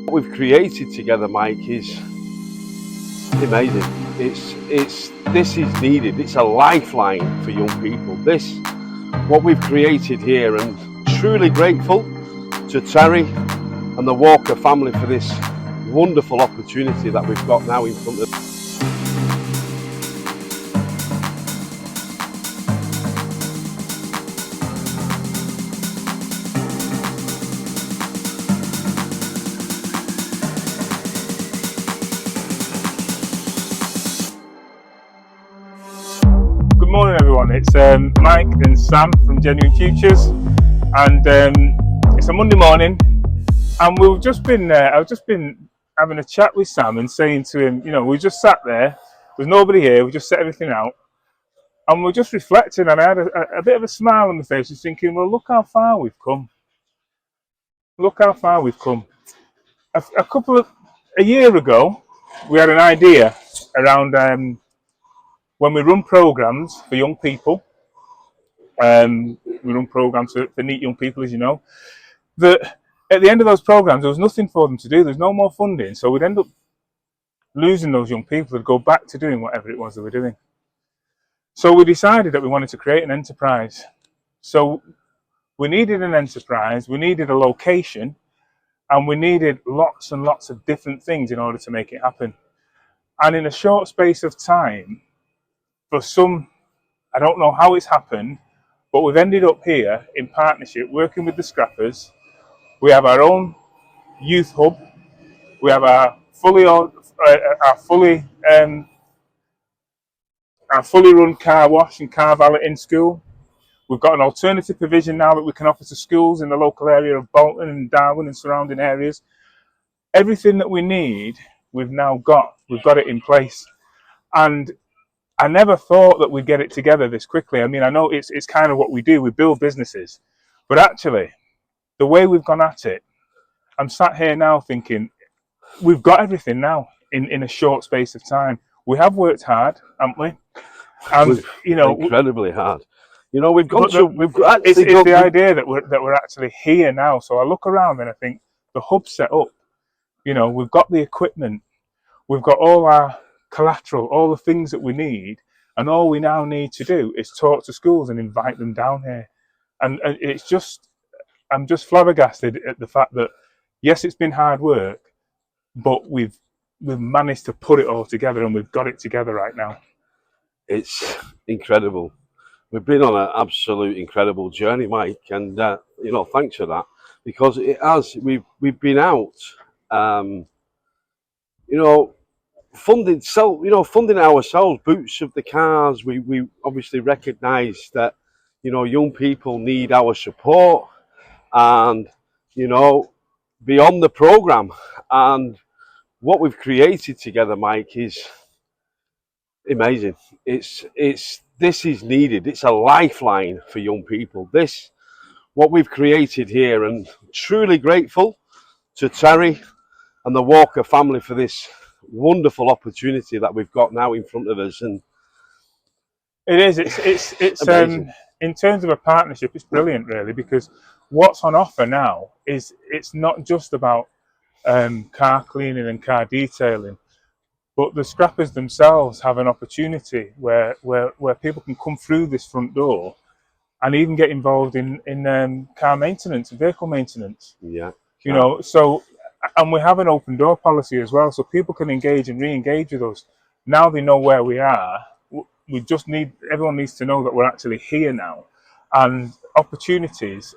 What we've created together, Mike, is amazing. This is needed. It's a lifeline for young people. What we've created here, and truly grateful to Terry and the Walker family for this wonderful opportunity that we've got now in front of us. Good morning, everyone. It's Mike and Sam from Genuine Futures, and it's a Monday morning, and I've just been having a chat with Sam and saying to him, you know, we just sat there, there's nobody here, we just set everything out, and we're just reflecting, and I had a bit of a smile on the face, just thinking, well, look how far we've come. Look how far we've come. A year ago, we had an idea around when we run programs for young people. We run programs for NEET young people, as you know, that at the end of those programs, there was nothing for them to do. There's no more funding. So we'd end up losing those young people who'd go back to doing whatever it was they were doing. So we decided that we wanted to create an enterprise. So we needed an enterprise, we needed a location, and we needed lots and lots of different things in order to make it happen. And in a short space of time, for some, I don't know how it's happened, but we've ended up here in partnership, working with the Scrappers. We have our own youth hub. We have our fully run car wash and car valet in school. We've got an alternative provision now that we can offer to schools in the local area of Bolton and Darwin and surrounding areas. Everything that we need, we've now got. We've got it in place. And I never thought that we'd get it together this quickly. I mean, I know it's kind of what we do. We build businesses. But actually, the way we've gone at it, I'm sat here now thinking, we've got everything now in a short space of time. We have worked hard, haven't we? And you know, incredibly hard. You know, we've got it's the idea that we're actually here now. So I look around and I think the hub's set up. You know, we've got the equipment, we've got all our collateral, all the things that we need, and all we now need to do is talk to schools and invite them down here. And it's just, I'm just flabbergasted at the fact that yes, it's been hard work, but we've managed to put it all together, and we've got it together right now. It's incredible. We've been on an absolute incredible journey, Mike, and you know, thanks for that, because it has. We've been out, you know, funding ourselves, boots of the cars. We obviously recognise that, you know, young people need our support, and you know, beyond the program, and what we've created together, Mike, is amazing. This is needed. It's a lifeline for young people. What we've created here, and truly grateful to Terry and the Walker family for this wonderful opportunity that we've got now in front of us. And it is. It's in terms of a partnership, it's brilliant, really, because what's on offer now is it's not just about car cleaning and car detailing. But the Scrappers themselves have an opportunity where people can come through this front door and even get involved in car maintenance, vehicle maintenance. Yeah. You know, so, and we have an open door policy as well, so people can engage and re-engage with us. Now they know where we are. Everyone needs to know that we're actually here now, and opportunities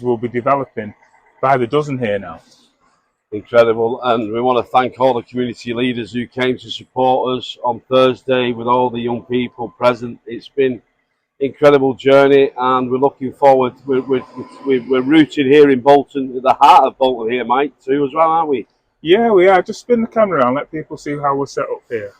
will be developing by the dozen here now. Incredible, and we want to thank all the community leaders who came to support us on Thursday with all the young people present. It's been an incredible journey, and we're looking forward. We're rooted here in Bolton, at the heart of Bolton here, Mike, too, as well, aren't we? Yeah, we are. Just spin the camera around, let people see how we're set up here.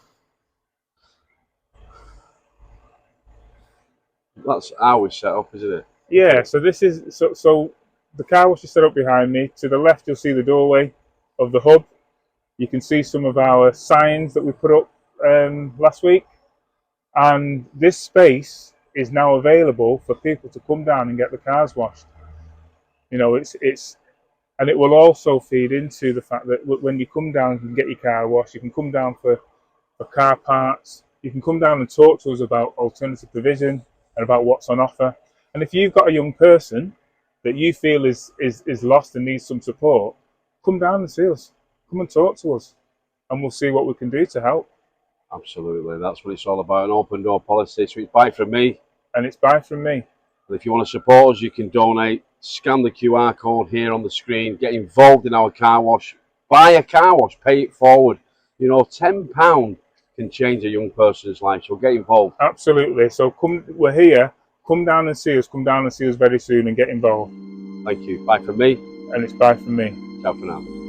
That's how we're set up, isn't it? Yeah, so this is so the car wash is set up behind me. To the left, you'll see the doorway of the hub. You can see some of our signs that we put up last week, and this space is now available for people to come down and get the cars washed. You know, it's And it will also feed into the fact that when you come down, you can get your car washed, you can come down for car parts, you can come down and talk to us about alternative provision and about what's on offer. And if you've got a young person that you feel is lost and needs some support, come down and see us. Come and talk to us, and we'll see what we can do to help. Absolutely, that's what it's all about, an open door policy. So it's buy from me. And it's buy from me. And if you want to support us, you can donate, scan the QR code here on the screen, get involved in our car wash, buy a car wash, pay it forward. You know, £10 can change a young person's life, so get involved. Absolutely. So come, we're here. Come down and see us. Come down and see us very soon and get involved. Thank you. Bye from me. And it's bye from me. Ciao for now.